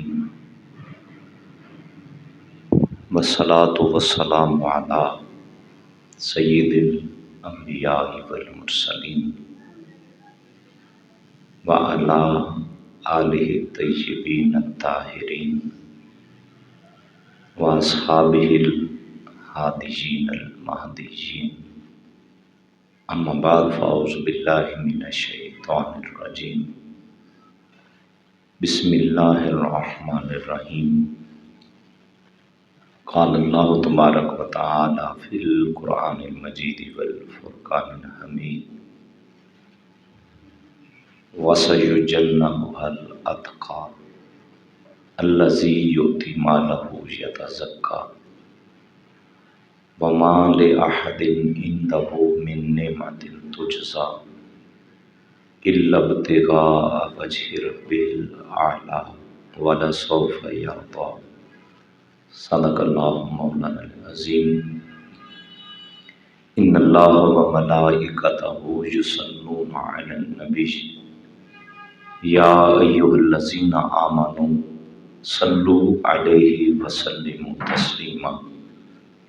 الرحیم والصلاۃ والسلام علی سید الانبیاء والمرسلین وعلی آلہ الطیبین الطاہرین واصحابہ الہادیین المہدیین اما بعد فاعوذ باللہ من الشیطان الرجیم بسم اللہ الرحمن الرحیم قال اللہ تبارک و تعالی فی القرآن المجید والفرقان الحمید وَسَيُجَنَّبُهَا الْأَتْقَى الَّذِي يُؤْتِي مَالَهُ يَتَزَكَّى وَمَا لِأَحَدٍ عِندَهُ مِن نِّعْمَةٍ تُجْزَى إِلَّا ابْتِغَاءَ وَجْهِ رَبِّهِ الْأَعْلَى وَلَسَوْفَ يَرْضَى صدق اللہ مولانا العظیم ان اللہ وملائکتہ یصلون علی النبی یا ایھا الذین آمنوا صلوا علیہ وسلموا تسلیما۔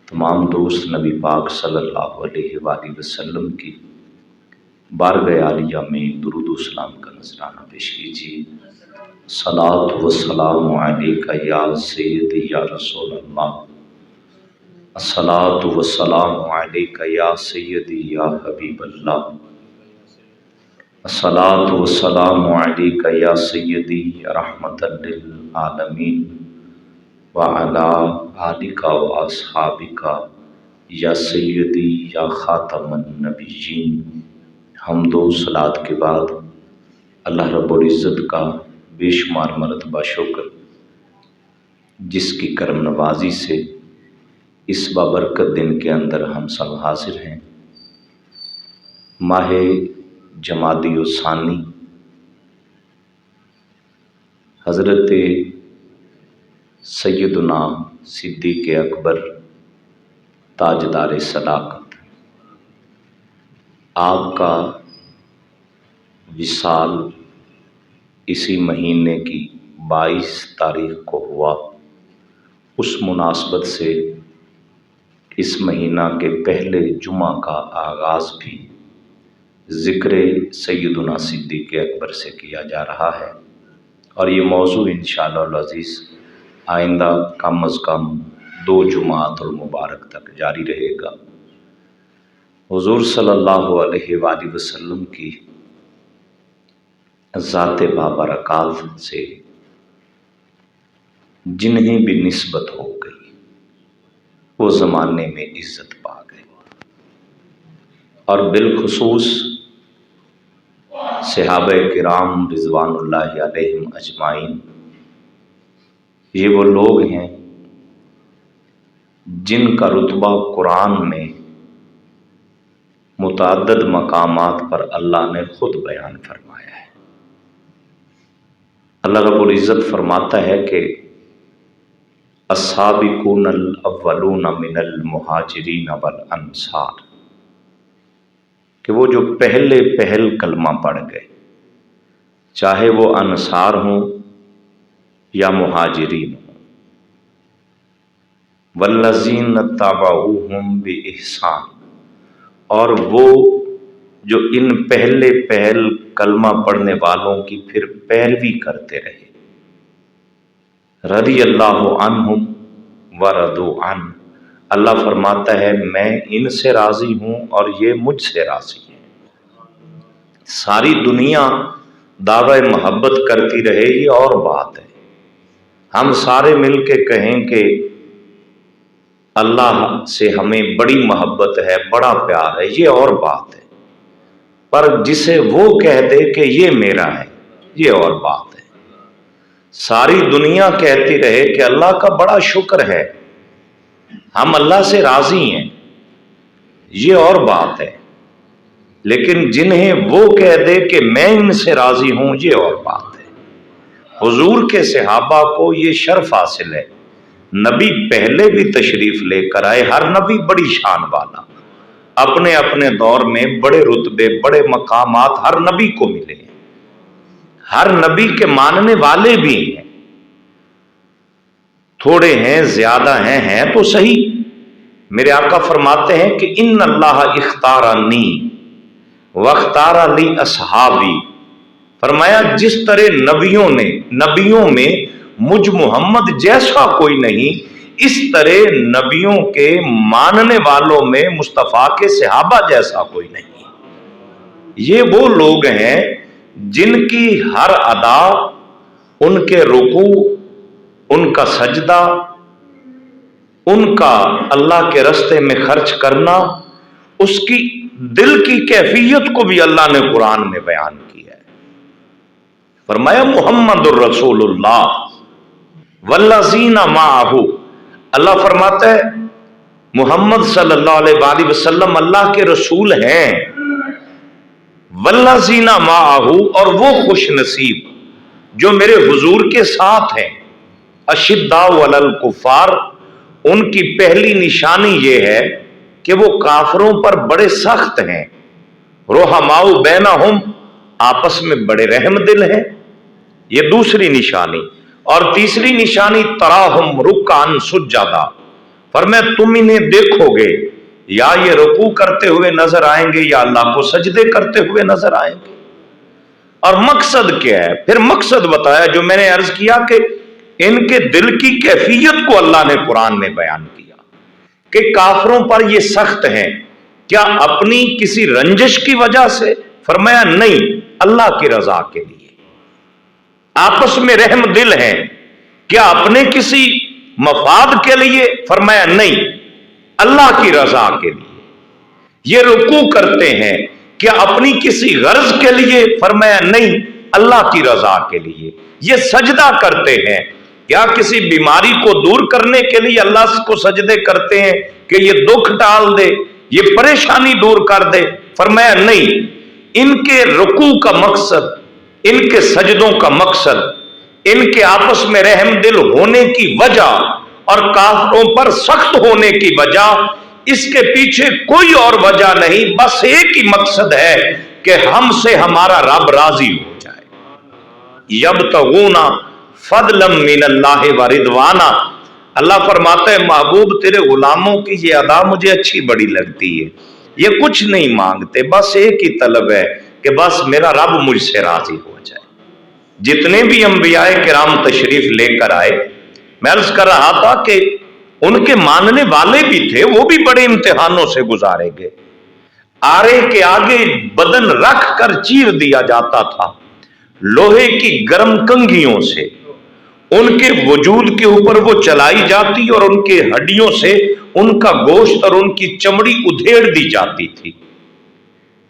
تمام دوست نبی پاک صلی اللہ علیہ وآلہ وسلم کی بارگاہ عالیہ میں درود و سلام کا نذرانہ پیش کیجیے۔ صلاۃ و سلام علیکہ یا سیدی یا رسول اللہ، الصلاۃ و سلام علیکہ یا سیدی یا حبیب اللہ، الصلاۃ و سلام علیکہ یا سیدی رحمۃ للعالمین وعلی آلکہ و اصحابکہ یا سیدی یا خاتم النبیین۔ حمد و صلوات کے بعد اللہ رب العزت کا بے شمار مرتبہ شکر، جس کی کرم نوازی سے اس بابرکت دن کے اندر ہم سب حاضر ہیں۔ ماہ جمادی الثانی حضرت سیدنا صدیق اکبر تاجدار صداقت، آپ کا وصال اسی مہینے کی 22 تاریخ کو ہوا۔ اس مناسبت سے اس مہینہ کے پہلے جمعہ کا آغاز بھی ذکر سیدنا صدیق اکبر سے کیا جا رہا ہے، اور یہ موضوع انشاءاللہ العزیز آئندہ کم از کم 2 جمعات المبارک تک جاری رہے گا۔ حضور صلی اللہ علیہ وآلہ وسلم کی ذات بابرکات سے جنہیں بھی نسبت ہو گئی وہ زمانے میں عزت پا گئے، اور بالخصوص صحابہ کرام رضوان اللہ علیہم اجمعین، یہ وہ لوگ ہیں جن کا رتبہ قرآن میں متعدد مقامات پر اللہ نے خود بیان فرمایا ہے۔ اللہ رب العزت فرماتا ہے کہ السابقون الاولون من المہاجرین والانصار، کہ وہ جو پہل کلمہ پڑھ گئے، چاہے وہ انصار ہوں یا مہاجرین ہوں، والذین اتبعوہم بإحسان، اور وہ جو ان پہل کلمہ پڑھنے والوں کی پھر پیروی کرتے رہے، رضی اللہ عنہم ورضوا عنہ، اللہ فرماتا ہے میں ان سے راضی ہوں اور یہ مجھ سے راضی ہیں۔ ساری دنیا دعوی محبت کرتی رہے یہ اور بات ہے، ہم سارے مل کے کہیں کہ اللہ سے ہمیں بڑی محبت ہے، بڑا پیار ہے، یہ اور بات ہے، پر جسے وہ کہہ دے کہ یہ میرا ہے یہ اور بات ہے۔ ساری دنیا کہتی رہے کہ اللہ کا بڑا شکر ہے، ہم اللہ سے راضی ہیں، یہ اور بات ہے، لیکن جنہیں وہ کہہ دے کہ میں ان سے راضی ہوں یہ اور بات ہے۔ حضور کے صحابہ کو یہ شرف حاصل ہے، نبی پہلے بھی تشریف لے کر آئے، ہر نبی بڑی شان والا، اپنے اپنے دور میں بڑے رتبے بڑے مقامات ہر نبی کو ملے ہیں، ہر نبی کے ماننے والے بھی ہیں، تھوڑے ہیں زیادہ ہیں تو صحیح۔ میرے آقا فرماتے ہیں کہ ان اللہ اختارنی واختار لی اصحابی، فرمایا جس طرح نبیوں میں مجھ محمد جیسا کوئی نہیں، اس طرح نبیوں کے ماننے والوں میں مصطفیٰ کے صحابہ جیسا کوئی نہیں۔ یہ وہ لوگ ہیں جن کی ہر ادا، ان کے رکوع، ان کا سجدہ، ان کا اللہ کے راستے میں خرچ کرنا، اس کی دل کی کیفیت کو بھی اللہ نے قرآن میں بیان کیا ہے۔ فرمایا محمد الرسول اللہ والذین معہ، اللہ فرماتا ہے محمد صلی اللہ علیہ وآلہ وسلم اللہ کے رسول ہیں، والذین معہ، اور وہ خوش نصیب جو میرے حضور کے ساتھ ہیں، اشداء علی الکفار، ان کی پہلی نشانی یہ ہے کہ وہ کافروں پر بڑے سخت ہیں، رحماء بینہم، آپس میں بڑے رحم دل ہیں، یہ دوسری نشانی۔ اور تیسری نشانی تراہم رکعا سجدا، فرمایا تم انہیں دیکھو گے یا یہ رکوع کرتے ہوئے نظر آئیں گے یا اللہ کو سجدے کرتے ہوئے نظر آئیں گے۔ اور مقصد کیا ہے؟ پھر مقصد بتایا جو میں نے عرض کیا کہ ان کے دل کی کیفیت کو اللہ نے قرآن میں بیان کیا کہ کافروں پر یہ سخت ہیں، کیا اپنی کسی رنجش کی وجہ سے؟ فرمایا نہیں، اللہ کی رضا کے لیے۔ آپس میں رحم دل ہیں، کیا اپنے کسی مفاد کے لیے؟ فرمایا نہیں، اللہ کی رضا کے لیے۔ یہ رکوع کرتے ہیں، کیا اپنی کسی غرض کے لیے؟ فرمایا نہیں، اللہ کی رضا کے لیے۔ یہ سجدہ کرتے ہیں، کیا کسی بیماری کو دور کرنے کے لیے اللہ کو سجدے کرتے ہیں کہ یہ دکھ ڈال دے، یہ پریشانی دور کر دے؟ فرمایا نہیں، ان کے رکوع کا مقصد، ان کے سجدوں کا مقصد، ان کے آپس میں رحم دل ہونے کی وجہ اور کافروں پر سخت ہونے کی وجہ، اس کے پیچھے کوئی اور وجہ نہیں، بس ایک ہی مقصد ہے کہ ہم سے ہمارا رب راضی ہو جائے۔ یبتغون فضلا من اللہ ورضوانا، اللہ فرماتا ہے محبوب تیرے غلاموں کی یہ ادا مجھے اچھی بڑی لگتی ہے، یہ کچھ نہیں مانگتے، بس ایک ہی طلب ہے کہ بس میرا رب مجھ سے راضی ہو جائے۔ جتنے بھی انبیاء کرام تشریف لے کر آئے، میں عرض کر رہا تھا کہ ان کے ماننے والے بھی تھے، وہ بھی بڑے امتحانوں سے گزارے گئے۔ آرے کے آگے بدن رکھ کر چیر دیا جاتا تھا لوہے کی گرم کنگھیوں سے، ان کے وجود کے اوپر وہ چلائی جاتی اور ان کے ہڈیوں سے ان کا گوشت اور ان کی چمڑی ادھیڑ دی جاتی تھی۔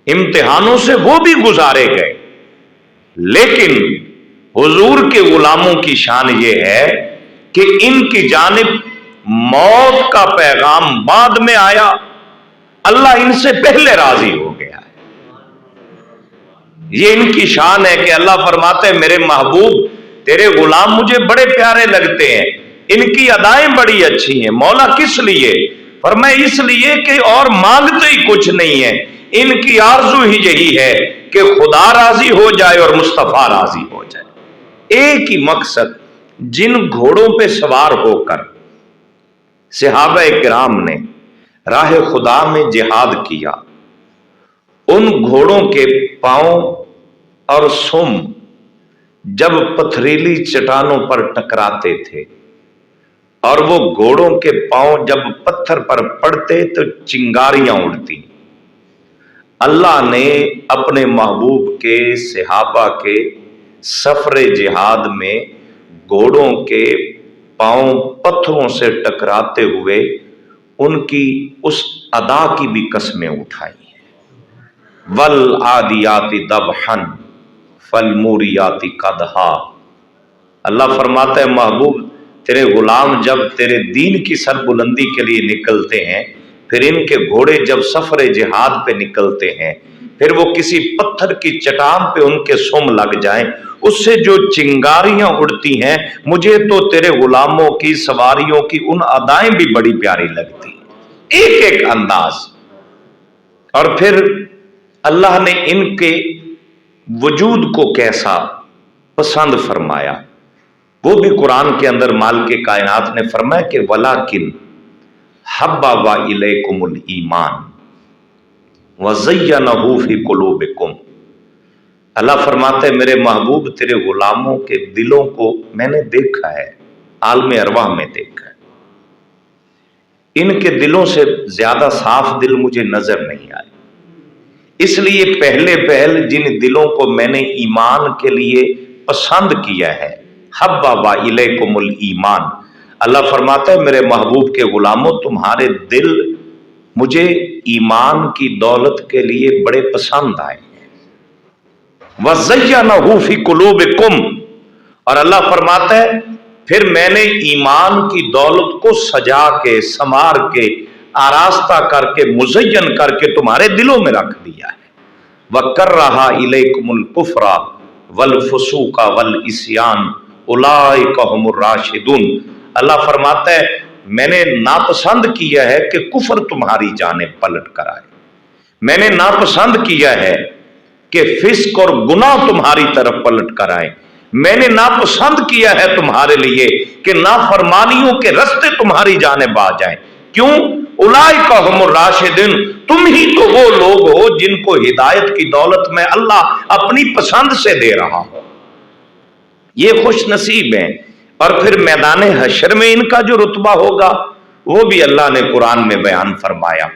امتحانوں سے وہ بھی گزارے گئے، لیکن حضور کے غلاموں کی شان یہ ہے کہ ان کی جانب موت کا پیغام بعد میں آیا، اللہ ان سے پہلے راضی ہو گیا ہے۔ یہ ان کی شان ہے کہ اللہ فرماتے ہیں میرے محبوب تیرے غلام مجھے بڑے پیارے لگتے ہیں، ان کی ادائیں بڑی اچھی ہیں۔ مولا کس لیے؟ فرمایا اس لیے کہ اور مانگتے ہی کچھ نہیں ہے، ان کی آرزو ہی یہی ہے کہ خدا راضی ہو جائے اور مصطفیٰ راضی ہو جائے۔ ایک ہی مقصد، جن گھوڑوں پہ سوار ہو کر صحابہ کرام نے راہ خدا میں جہاد کیا، ان گھوڑوں کے پاؤں اور سم جب پتھریلی چٹانوں پر ٹکراتے تھے اور وہ گھوڑوں کے پاؤں جب پتھر پر پڑتے تو چنگاریاں اڑتی، اللہ نے اپنے محبوب کے صحابہ کے سفر جہاد میں گھوڑوں کے پاؤں پتھروں سے ٹکراتے ہوئے ان کی اس ادا کی بھی قسمیں اٹھائی ہیں۔ والعادیات ضبحا فالموریات قدحا، اللہ فرماتا ہے محبوب تیرے غلام جب تیرے دین کی سربلندی کے لیے نکلتے ہیں، پھر ان کے گھوڑے جب سفر جہاد پہ نکلتے ہیں، پھر وہ کسی پتھر کی چٹان پہ ان کے سم لگ جائیں، اس سے جو چنگاریاں اڑتی ہیں، مجھے تو تیرے غلاموں کی سواریوں کی ان ادائیں بھی بڑی پیاری لگتی ہیں، ایک ایک انداز۔ اور پھر اللہ نے ان کے وجود کو کیسا پسند فرمایا، وہ بھی قرآن کے اندر مالک کائنات نے فرمایا کہ وَلَٰكِنْ حَبَّبَ إِلَيْكُمُ الْإِيمَانَ وَزَيَّنَهُ فِي قُلُوبِكُمْ۔ اللہ فرماتے ہیں میرے محبوب تیرے غلاموں کے دلوں کو میں نے دیکھا ہے، عالم ارواح میں دیکھا ہے، ان کے دلوں سے زیادہ صاف دل مجھے نظر نہیں آئے، اس لیے پہلے پہل جن دلوں کو میں نے ایمان کے لیے پسند کیا ہے، حبب الیکم الایمان، اللہ فرماتا ہے میرے محبوب کے غلاموں تمہارے دل مجھے ایمان کی دولت کے لیے بڑے پسند آئے ہیں، وَزَيَّنَهُ فِي قُلُوبِكُمْ، اور اللہ فرماتا ہے پھر میں نے ایمان کی دولت کو سجا کے سنوار کے آراستہ کر کے مزین کر کے تمہارے دلوں میں رکھ دیا ہے، وَكَرَّهَ إِلَيْكُمُ الْكُفْرَ وَالْفُسُوقَ وَالْعِصْيَانَ أُولَٰئِكَ هُمُ الرَّاشِدُونَ، اللہ فرماتا ہے میں نے ناپسند کیا ہے کہ کفر تمہاری جانب پلٹ کر آئے، میں نے ناپسند کیا ہے کہ فسق اور گناہ تمہاری طرف پلٹ کر آئے، میں نے ناپسند کیا ہے تمہارے لیے کہ نافرمانیوں کے رستے تمہاری جانب آ جائیں، کیوں؟ اولئک هم الراشدون، تم ہی تو وہ لوگ ہو جن کو ہدایت کی دولت میں اللہ اپنی پسند سے دے رہا ہو، یہ خوش نصیب ہیں۔ اور پھر میدان حشر میں ان کا جو رتبہ ہوگا وہ بھی اللہ نے قرآن میں بیان فرمایا،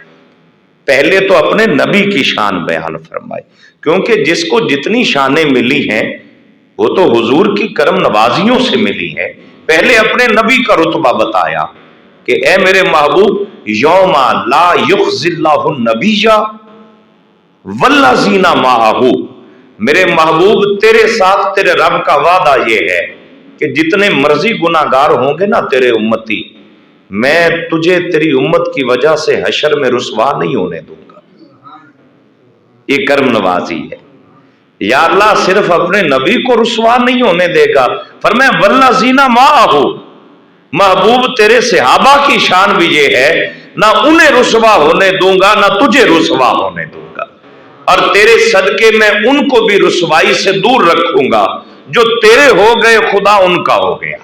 پہلے تو اپنے نبی کی شان بیان فرمائی، کیونکہ جس کو جتنی شانیں ملی ہیں وہ تو حضور کی کرم نوازیوں سے ملی ہیں، پہلے اپنے نبی کا رتبہ بتایا کہ اے میرے محبوب یوم لا یخزی اللہ النبی والذین معہ، میرے محبوب تیرے ساتھ تیرے رب کا وعدہ یہ ہے کہ جتنے مرضی گناہ گار ہوں گے نا تیرے امتی، میں تجھے تیری امت کی وجہ سے حشر میں رسوا نہیں ہونے دوں گا، یہ کرم نوازی ہے۔ یا اللہ صرف اپنے نبی کو رسوا نہیں ہونے دے گا، فرمایا والذین معہ، محبوب تیرے صحابہ کی شان بھی یہ ہے نہ انہیں رسوا ہونے دوں گا نہ تجھے رسوا ہونے دوں گا، اور تیرے صدقے میں ان کو بھی رسوائی سے دور رکھوں گا، جو تیرے ہو گئے خدا ان کا ہو گیا۔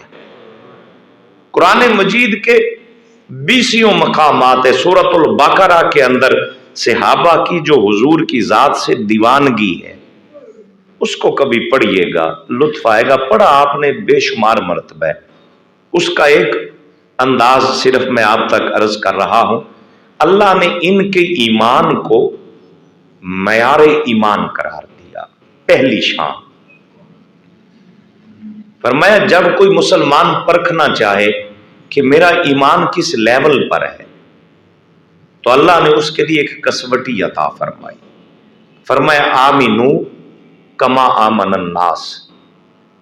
قرآن مجید کے 20 مقامات ہے، سورۃ البقرہ کے اندر صحابہ کی جو حضور کی ذات سے دیوانگی ہے اس کو کبھی پڑھیے گا، لطف آئے گا، پڑھا آپ نے بے شمار مرتبہ ہے، اس کا ایک انداز صرف میں آپ تک عرض کر رہا ہوں۔ اللہ نے ان کے ایمان کو معیار ایمان قرار دیا، پہلی شان، فرمایا جب کوئی مسلمان پرکھنا چاہے کہ میرا ایمان کس لیول پر ہے تو اللہ نے اس کے لیے ایک کسوٹی عطا فرمائی، فرمایا آمنو کما آمن الناس،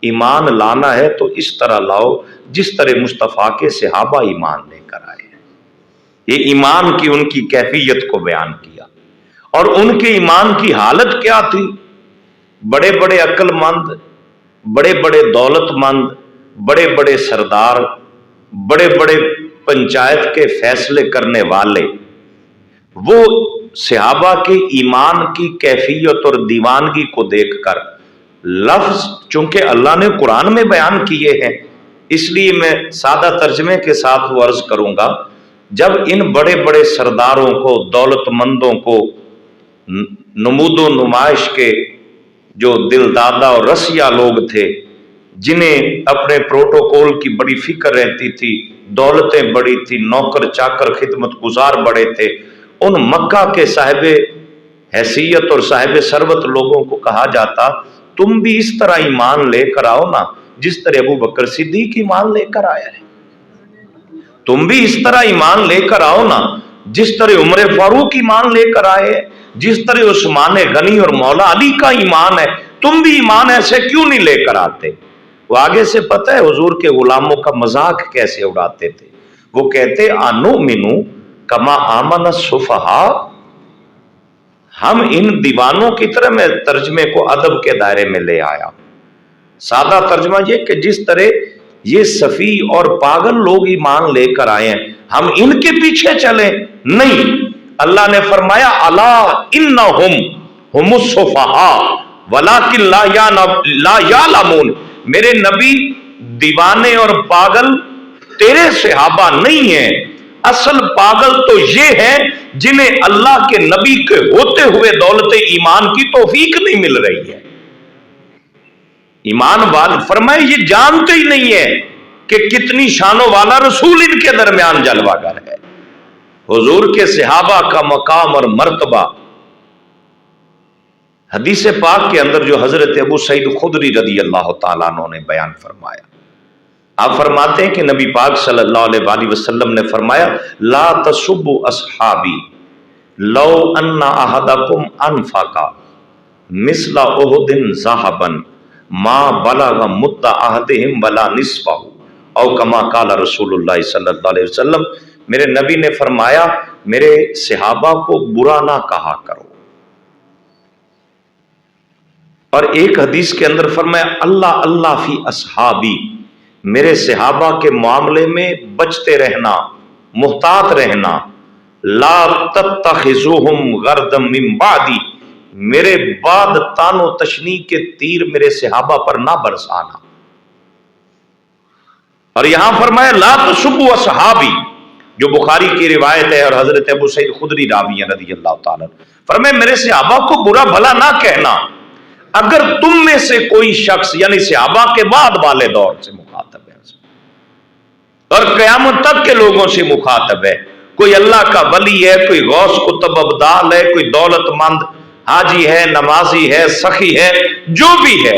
ایمان لانا ہے تو اس طرح لاؤ جس طرح مصطفیٰ کے صحابہ ایمان لے کر آئے ہیں، یہ ایمان کی ان کی کیفیت کو بیان کیا، اور ان کے ایمان کی حالت کیا تھی، بڑے بڑے عقل مند، بڑے بڑے دولت مند، بڑے بڑے سردار، بڑے بڑے پنچایت کے فیصلے کرنے والے، وہ صحابہ کے ایمان کی کیفیت اور دیوانگی کو دیکھ کر لفظ چونکہ اللہ نے قرآن میں بیان کیے ہیں اس لیے میں سادہ ترجمے کے ساتھ وہ عرض کروں گا، جب ان بڑے بڑے سرداروں کو، دولت مندوں کو، نمود و نمائش کے جو دل دادا اور رسیا لوگ تھے، جنہیں اپنے پروٹوکول کی بڑی فکر رہتی تھی، دولتیں بڑی تھی، نوکر چاکر خدمت گزار بڑے تھے، ان مکہ کے صاحب حیثیت اور صاحب ثروت لوگوں کو کہا جاتا تم بھی اس طرح ایمان لے کر آؤ نا جس طرح ابو بکر صدیق ایمان لے کر آیا ہے، تم بھی اس طرح ایمان لے کر آؤ نا جس طرح عمر فاروق ایمان لے کر آئے، جس طرح عثمان غنی اور مولا علی کا ایمان ہے، تم بھی ایمان ایسے کیوں نہیں لے کر آتے؟ وہ آگے سے پتہ ہے حضور کے غلاموں کا مذاق کیسے اڑاتے تھے، وہ کہتے انؤمن کما آمن السفہاء، ہم ان دیوانوں کی طرح، میں ترجمے کو ادب کے دائرے میں لے آیا، سادہ ترجمہ یہ کہ جس طرح یہ سفی اور پاگل لوگ ایمان لے کر آئے ہیں ہم ان کے پیچھے چلیں، نہیں، اللہ نے فرمایا الا انہم ہم السفہاء ولکن لا یعلمون، میرے نبی دیوانے اور پاگل تیرے صحابہ نہیں ہیں، اصل پاگل تو یہ ہے جنہیں اللہ کے نبی کے ہوتے ہوئے دولت ایمان کی توفیق نہیں مل رہی ہے۔ ایمان والے فرمائے یہ جانتے ہی نہیں ہے کہ کتنی شانوں والا رسول ان کے درمیان جلوہ گر ہے۔ حضور کے صحابہ کا مقام اور مرتبہ حدیث پاک کے اندر جو حضرت ابو سعید خدری رضی اللہ تعالیٰ عنہ نے بیان فرمایا، آپ فرماتے ہیں کہ نبی پاک صلی اللہ علیہ وآلہ وسلم نے فرمایا لا تسبوا اصحابی لو ان احدکم انفق مثل احد ذهبا ما بلغ مد احدهم ولا نصفه او کما قال رسول اللہ صلی اللہ علیہ وسلم۔ میرے نبی نے فرمایا میرے صحابہ کو برا نہ کہا کرو، اور ایک حدیث کے اندر فرمایا اللہ اللہ فی اصحابی، میرے صحابہ کے معاملے میں بچتے رہنا، محتاط رہنا، لا تتخذوہم غرضا من بعدی، میرے بعد تان و تشنیع کے تیر میرے صحابہ پر نہ برسانا۔ اور یہاں فرمایا لا تسبوا اصحابی، جو بخاری کی روایت ہے اور حضرت ابو سعید خدری راوی ہیں رضی اللہ تعالیٰ، فرمایا میرے صحابہ کو برا بھلا نہ کہنا۔ اگر تم میں سے کوئی شخص یعنی صحابہ کے بعد والے دور سے مخاطب ہے اور قیامت تک کے لوگوں سے مخاطب ہے، کوئی اللہ کا ولی ہے، کوئی غوث قطب ابدال ہے، کوئی دولت مند حاجی ہے، نمازی ہے، سخی ہے، جو بھی ہے،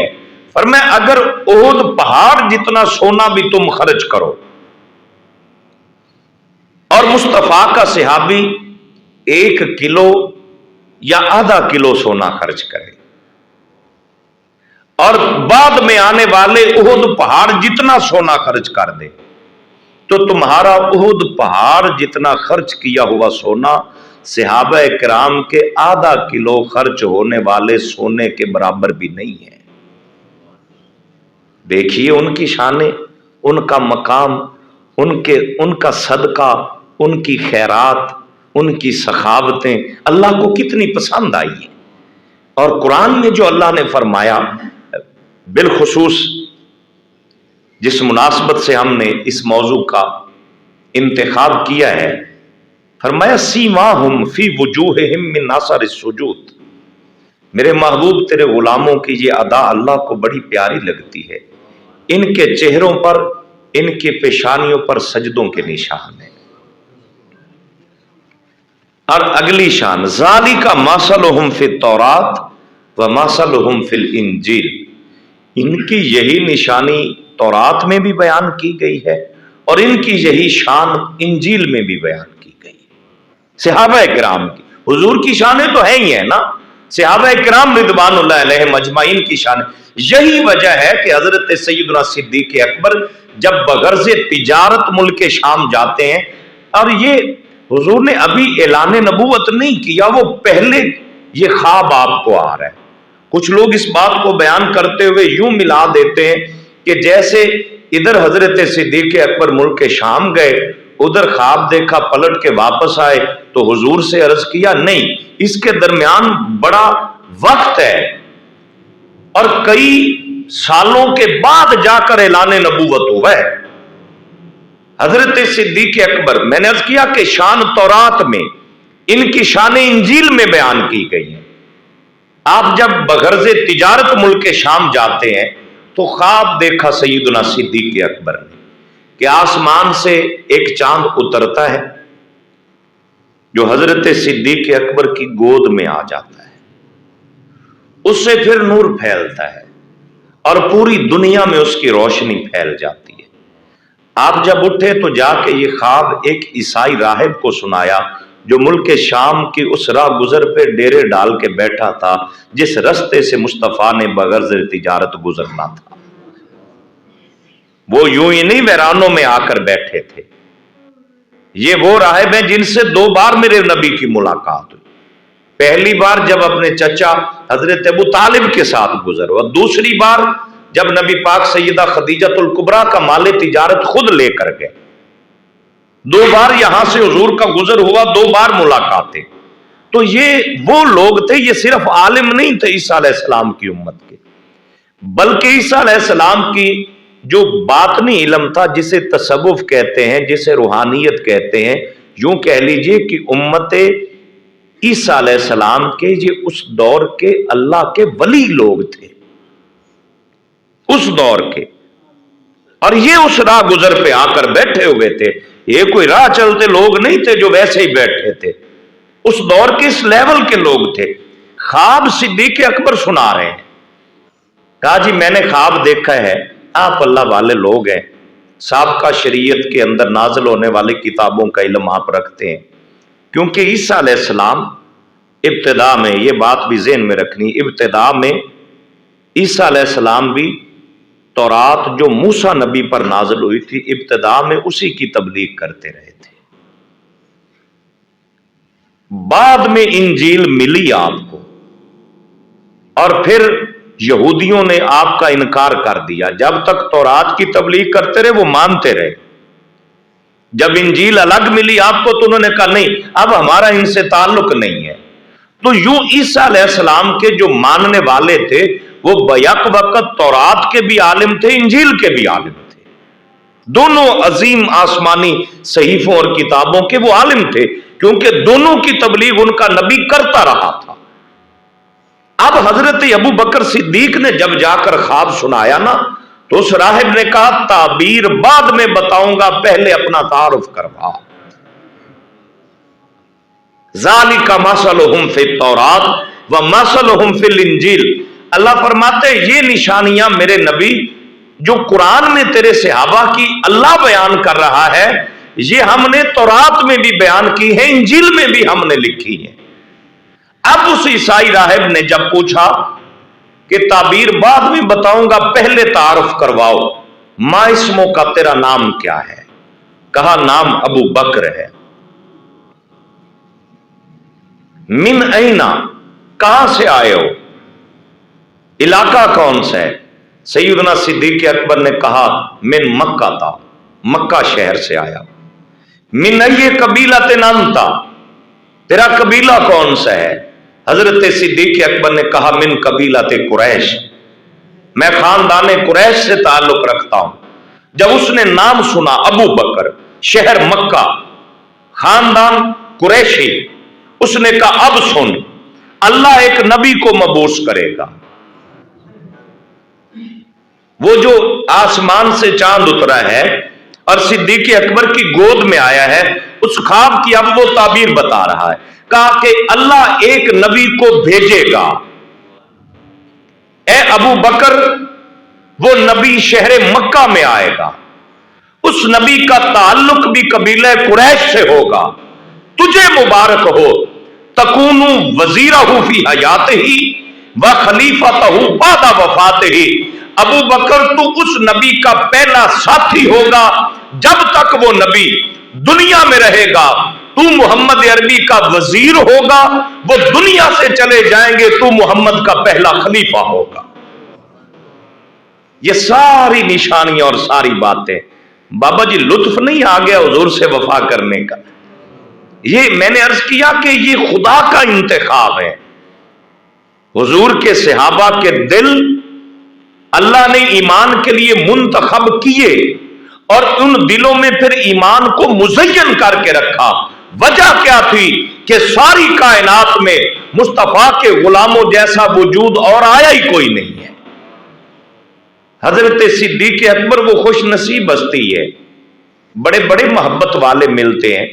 فرمایا اگر احد پہاڑ جتنا سونا بھی تم خرچ کرو اور مصطفیٰ کا صحابی 1 کلو یا آدھا کلو سونا خرچ کرے اور بعد میں آنے والے احد پہاڑ جتنا سونا خرچ کر دے، تو تمہارا احد پہاڑ جتنا خرچ کیا ہوا سونا صحابہ کرام کے آدھا کلو خرچ ہونے والے سونے کے برابر بھی نہیں ہے۔ دیکھیے ان کی شانیں، ان کا مقام، ان کا صدقہ، ان کی خیرات، ان کی سخاوتیں اللہ کو کتنی پسند آئی ہیں۔ اور قرآن میں جو اللہ نے فرمایا، بالخصوص جس مناسبت سے ہم نے اس موضوع کا انتخاب کیا ہے، فرمایا سیماہم فی وجوہہم من اثر السجود، میرے محبوب تیرے غلاموں کی یہ ادا اللہ کو بڑی پیاری لگتی ہے، ان کے چہروں پر، ان کی پیشانیوں پر سجدوں کے نشان ہیں۔ اور اگلی شان ذالک مثلہم فی التوراۃ ومثلہم فی الانجیل، ان کی یہی نشانی تورات میں بھی بیان کی گئی ہے اور ان کی یہی شان انجیل میں بھی بیان کی گئی ہے۔ صحابہ کرام کی، حضور کی شانیں تو ہیں ہی ہیں نا، صحابہ کرام رضوان اللہ علیہم اجمعین کی شان۔ یہی وجہ ہے کہ حضرت سیدنا صدیق اکبر جب بغرض تجارت ملک شام جاتے ہیں، اور یہ حضور نے ابھی اعلان نبوت نہیں کیا، وہ پہلے یہ خواب آپ کو آ رہا ہے۔ کچھ لوگ اس بات کو بیان کرتے ہوئے یوں ملا دیتے ہیں کہ جیسے ادھر حضرت صدیق اکبر ملک شام گئے، ادھر خواب دیکھا، پلٹ کے واپس آئے تو حضور سے عرض کیا، نہیں، اس کے درمیان بڑا وقت ہے اور کئی سالوں کے بعد جا کر اعلان نبوت ہوا ہے۔ حضرت صدیق اکبر، میں نے عرض کیا کہ شان تورات میں، ان کی شان انجیل میں بیان کی گئی ہے۔ آپ جب بغرض تجارت ملک شام جاتے ہیں تو خواب دیکھا سیدنا صدیق اکبر نے کہ آسمان سے ایک چاند اترتا ہے جو حضرت صدیق اکبر کی گود میں آ جاتا ہے، اس سے پھر نور پھیلتا ہے اور پوری دنیا میں اس کی روشنی پھیل جاتی ہے۔ آپ جب اٹھے تو جا کے یہ خواب ایک عیسائی راہب کو سنایا جو ملک شام کی اس راہ گزر پہ ڈیرے ڈال کے بیٹھا تھا جس رستے سے مصطفیٰ نے بغرض تجارت گزرنا تھا۔ وہ یوں ہی نہیں ویرانوں میں آ کر بیٹھے تھے، یہ وہ راہب ہیں جن سے 2 بار میرے نبی کی ملاقات ہوئی۔ پہلی بار جب اپنے چچا حضرت ابو طالب کے ساتھ گزر ہوا، دوسری بار جب نبی پاک سیدہ خدیجہ الکبریٰ کا مال تجارت خود لے کر گئے۔ 2 بار یہاں سے حضور کا گزر ہوا، 2 بار ملاقاتیں۔ تو یہ وہ لوگ تھے، یہ صرف عالم نہیں تھے عیسیٰ علیہ السلام کی امت کے، بلکہ عیسیٰ علیہ السلام کی جو باطنی علم تھا، جسے تصوف کہتے ہیں، جسے روحانیت کہتے ہیں، یوں کہہ لیجئے کہ امت عیسیٰ علیہ السلام کے یہ اس دور کے اللہ کے ولی لوگ تھے، اس دور کے، اور یہ اس راہ گزر پہ آ کر بیٹھے ہوئے تھے. یہ کوئی راہ چلتے لوگ نہیں تھے جو ویسے ہی بیٹھے تھے، اس دور کے اس لیول کے لوگ تھے. خواب صدیق اکبر سنا رہے ہیں. کہا جی میں نے خواب دیکھا ہے، آپ اللہ والے لوگ ہیں، سابقہ شریعت کے اندر نازل ہونے والی کتابوں کا علم آپ رکھتے ہیں، کیونکہ عیسیٰ علیہ السلام ابتدا میں، یہ بات بھی ذہن میں رکھنی، ابتدا میں عیسیٰ علیہ السلام بھی تورات جو موسیٰ نبی پر نازل ہوئی تھی، ابتدا میں اسی کی تبلیغ کرتے رہے تھے. بعد میں انجیل ملی آپ کو، اور پھر یہودیوں نے آپ کا انکار کر دیا. جب تک تورات کی تبلیغ کرتے رہے وہ مانتے رہے. جب انجیل الگ ملی آپ کو تو انہوں نے کہا نہیں، اب ہمارا ان سے تعلق نہیں ہے. تو یوں عیسیٰ علیہ السلام کے جو ماننے والے تھے وہ بیک وقت تورات کے بھی عالم تھے، انجیل کے بھی عالم تھے، دونوں عظیم آسمانی صحیفوں اور کتابوں کے وہ عالم تھے، کیونکہ دونوں کی تبلیغ ان کا نبی کرتا رہا تھا. اب حضرت ابو بکر صدیق نے جب جا کر خواب سنایا نا، تو اس راہب نے کہا تعبیر بعد میں بتاؤں گا، پہلے اپنا تعارف کروا. ذالک مثلہم فی التوراۃ ومثلہم فی الانجیل. اللہ فرماتے ہیں یہ نشانیاں میرے نبی جو قرآن میں تیرے صحابہ کی اللہ بیان کر رہا ہے، یہ ہم نے تورات میں بھی بیان کی ہے، انجیل میں بھی ہم نے لکھی ہے. اب اس عیسائی راہب نے جب پوچھا کہ تعبیر بعد میں بتاؤں گا، پہلے تعارف کرواؤ، ما اسموں کا تیرا نام کیا ہے؟ کہا نام ابو بکر ہے. من اینا، کہاں سے آئے ہو؟ علاقہ کون سا ہے؟ سیدنا صدیق اکبر نے کہا من مکہ تھا، مکہ شہر سے آیا. من ای قبیلۃ انت، تیرا قبیلہ کون سا ہے؟ حضرت صدیق اکبر نے کہا من قبیلۃ قریش، میں خاندان قریش سے تعلق رکھتا ہوں. جب اس نے نام سنا ابو بکر، شہر مکہ، خاندان قریشی، اس نے کہا اب سن، اللہ ایک نبی کو مبعوث کرے گا. وہ جو آسمان سے چاند اترا ہے اور صدیق اکبر کی گود میں آیا ہے، اس خواب کی اب وہ تعبیر بتا رہا ہے. کہا کہ اللہ ایک نبی کو بھیجے گا، اے ابو بکر وہ نبی شہر مکہ میں آئے گا، اس نبی کا تعلق بھی قبیلہ قریش سے ہوگا، تجھے مبارک ہو، تکون وزیرہ فی حیاتہ و خلیفتہ بعد وفاتہ. ابو بکر تو اس نبی کا پہلا ساتھی ہوگا جب تک وہ نبی دنیا میں رہے گا. تو محمد عربی کا وزیر ہوگا، وہ دنیا سے چلے جائیں گے، تو محمد کا پہلا خلیفہ ہوگا. یہ ساری نشانیاں اور ساری باتیں، بابا جی لطف نہیں آ گیا حضور سے وفا کرنے کا؟ یہ میں نے عرض کیا کہ یہ خدا کا انتخاب ہے. حضور کے صحابہ کے دل اللہ نے ایمان کے لیے منتخب کیے، اور ان دلوں میں پھر ایمان کو مزین کر کے رکھا. وجہ کیا تھی کہ ساری کائنات میں مصطفیٰ کے غلاموں جیسا وجود اور آیا ہی کوئی نہیں ہے. حضرت صدیق اکبر وہ خوش نصیب ہستی ہے، بڑے بڑے محبت والے ملتے ہیں.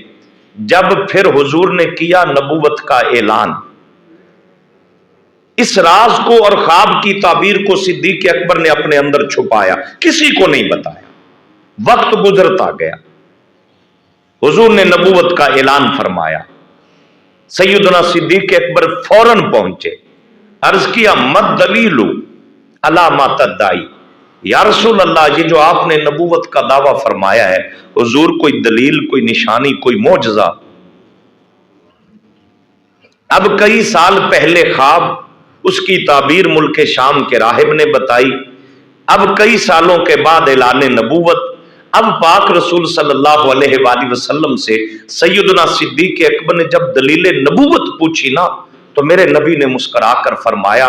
جب پھر حضور نے کیا نبوت کا اعلان، اس راز کو اور خواب کی تعبیر کو صدیق اکبر نے اپنے اندر چھپایا، کسی کو نہیں بتایا. وقت گزرتا گیا، حضور نے نبوت کا اعلان فرمایا. سیدنا صدیق اکبر فوراً پہنچے، عرض کیا مد دلیل علی ما تدعی، یا رسول اللہ یہ جو آپ نے نبوت کا دعویٰ فرمایا ہے، حضور کوئی دلیل، کوئی نشانی، کوئی معجزہ؟ اب کئی سال پہلے خواب، اس کی تعبیر ملک شام کے راہب نے بتائی. اب کئی سالوں کے بعد اعلان نبوت. اب پاک رسول صلی اللہ علیہ وآلہ وسلم سے سیدنا صدیق اکبر نے جب دلیل نبوت پوچھی نا، تو میرے نبی نے مسکرا کر فرمایا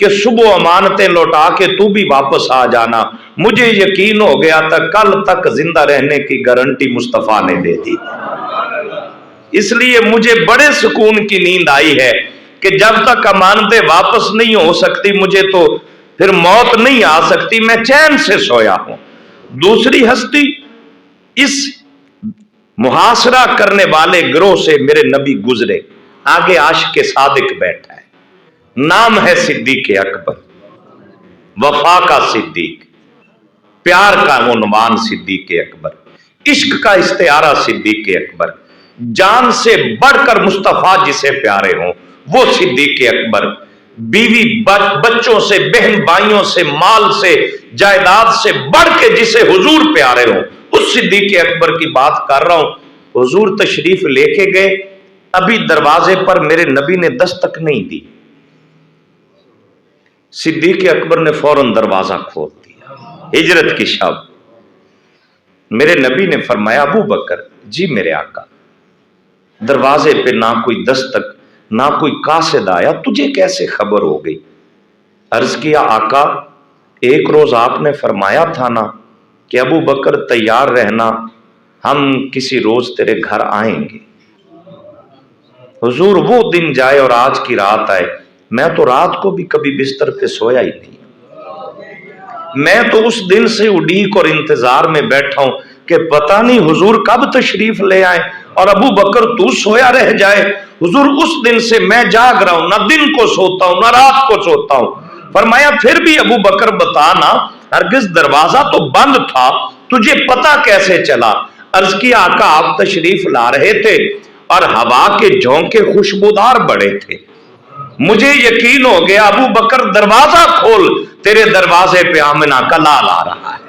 کہ صبح امانتیں لوٹا کے تو بھی واپس آ جانا. مجھے یقین ہو گیا تھا کل تک زندہ رہنے کی گارنٹی مصطفیٰ نے دے دی. اس لیے مجھے بڑے سکون کی نیند آئی ہے کہ جب تک امانتیں واپس نہیں ہو سکتی مجھے تو پھر موت نہیں آ سکتی. میں چین سے سویا ہوں. دوسری ہستی اس محاصرہ کرنے والے گروہ سے میرے نبی گزرے. آگے عاشق صادق بیٹھا ہے. نام ہے صدیق اکبر. وفا کا صدیق، پیار کا عنوان صدیق اکبر، عشق کا استعارہ صدیق اکبر. جان سے بڑھ کر مصطفیٰ جسے پیارے ہوں وہ صدیق اکبر. بیوی بچوں سے، بہن بھائیوں سے، مال سے، جائیداد سے بڑھ کے جسے حضور پیارے ہوں اس صدیق اکبر کی بات کر رہا ہوں. حضور تشریف لے کے گئے، ابھی دروازے پر میرے نبی نے دستک نہیں دی. صدیق اکبر نے فوراً دروازہ کھول دیا. ہجرت کی شب میرے نبی نے فرمایا ابو بکر. جی میرے آقا. دروازے پہ نہ کوئی دستک نہ کوئی قاصد آیا، تجھے کیسے خبر ہو گئی؟ عرض کیا آقا ایک روز آپ نے فرمایا تھا نا کہ ابو بکر تیار رہنا، ہم کسی روز تیرے گھر آئیں گے. حضور وہ دن جائے اور آج کی رات آئے، میں تو رات کو بھی کبھی بستر پہ سویا ہی نہیں. میں تو اس دن سے اڈیق اور انتظار میں بیٹھا ہوں کہ پتہ نہیں حضور کب تشریف لے آئے اور ابو بکر تو سویا رہ جائے. حضور اس دن سے میں جاگ رہا ہوں، نہ دن کو سوتا ہوں نہ رات کو سوتا ہوں. فرمایا پھر بھی ابو بکر بتانا، ہرگز دروازہ تو بند تھا، تجھے پتہ کیسے چلا؟ عرض کیا آقا آپ تشریف لا رہے تھے اور ہوا کے جھونکے خوشبودار بڑے تھے. مجھے یقین ہو گیا ابو بکر دروازہ کھول، تیرے دروازے پہ آمنہ کا لال آ رہا ہے.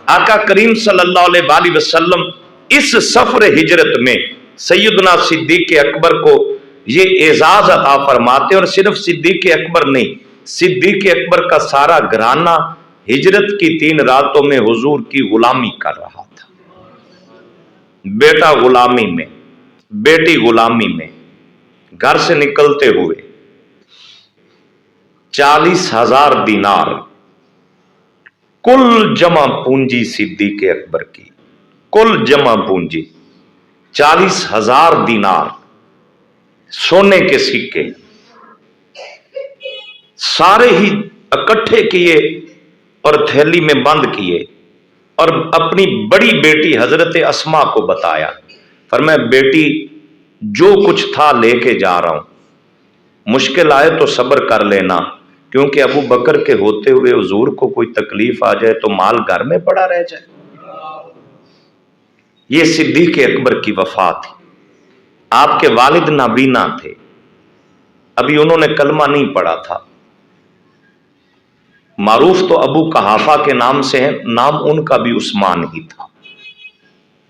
آقا کریم صلی اللہ علیہ وآلہ وسلم اس سفر ہجرت میں سیدنا صدیق اکبر کو یہ اعزاز عطا فرماتے. اور صرف صدیق اکبر نہیں، صدیق اکبر کا سارا گھرانہ ہجرت کی 3 راتوں میں حضور کی غلامی کر رہا تھا. بیٹا غلامی میں، بیٹی غلامی میں. گھر سے نکلتے ہوئے 40,000 دینار کل جمع پونجی صدیق اکبر کی، کل جمع پونجی 40,000 دینار سونے کے سکے سارے ہی اکٹھے کیے اور تھیلی میں بند کیے اور اپنی بڑی بیٹی حضرت اسما کو بتایا. فرمایا بیٹی جو کچھ تھا لے کے جا رہا ہوں، مشکل آئے تو صبر کر لینا، کیونکہ ابو بکر کے ہوتے ہوئے حضور کو کوئی تکلیف آ جائے تو مال گھر میں پڑا رہ جائے. یہ صدیق اکبر کی وفا تھی. آپ کے والد نابینا تھے، ابھی انہوں نے کلمہ نہیں پڑھا تھا. معروف تو ابو قحافہ کے نام سے ہے، نام ان کا بھی عثمان ہی تھا.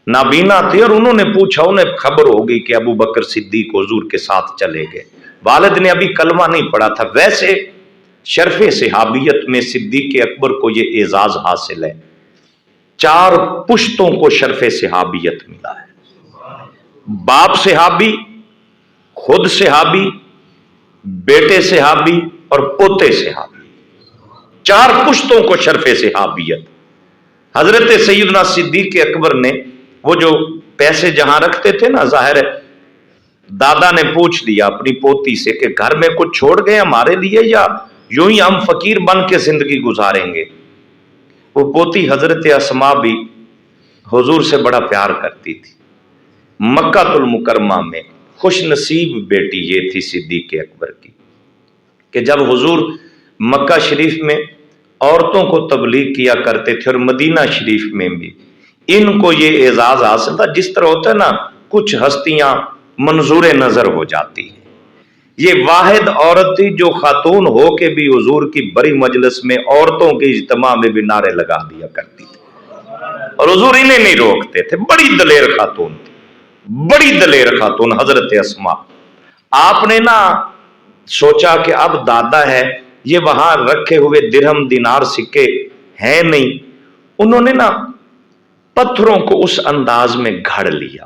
نابینا تھے اور انہوں نے پوچھا، انہیں خبر ہو گئی کہ ابو بکر صدیق حضور کے ساتھ چلے گئے. والد نے ابھی کلمہ نہیں پڑھا تھا. ویسے شرف صحابیت میں صدیق اکبر کو یہ اعزاز حاصل ہے، 4 پشتوں کو شرف صحابیت ملا ہے. باپ صحابی، خود صحابی، بیٹے صحابی اور پوتے صحابی. 4 پشتوں کو شرف صحابیت. حضرت سیدنا صدیق اکبر نے وہ جو پیسے جہاں رکھتے تھے نا، ظاہر ہے دادا نے پوچھ لیا اپنی پوتی سے کہ گھر میں کچھ چھوڑ گئے ہمارے لیے یا یوں ہی ہم فقیر بن کے زندگی گزاریں گے. وہ پوتی حضرت اسما بھی حضور سے بڑا پیار کرتی تھی. مکہ المکرمہ میں خوش نصیب بیٹی یہ تھی صدیق اکبر کی کہ جب حضور مکہ شریف میں عورتوں کو تبلیغ کیا کرتے تھے اور مدینہ شریف میں بھی ان کو یہ اعزاز حاصل تھا. جس طرح ہوتا ہے نا کچھ ہستیاں منظور نظر ہو جاتی ہیں، یہ واحد عورت تھی جو خاتون ہو کے بھی حضور کی بڑی مجلس میں عورتوں کے اجتماع میں بھی نعرے لگا دیا کرتی تھی اور حضور انہیں نہیں روکتے تھے. بڑی دلیر خاتون تھی، بڑی دلیر خاتون حضرت اسما. آپ نے نا سوچا کہ اب دادا ہے، یہ وہاں رکھے ہوئے درہم دینار سکے ہیں نہیں. انہوں نے نا پتھروں کو اس انداز میں گھڑ لیا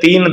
3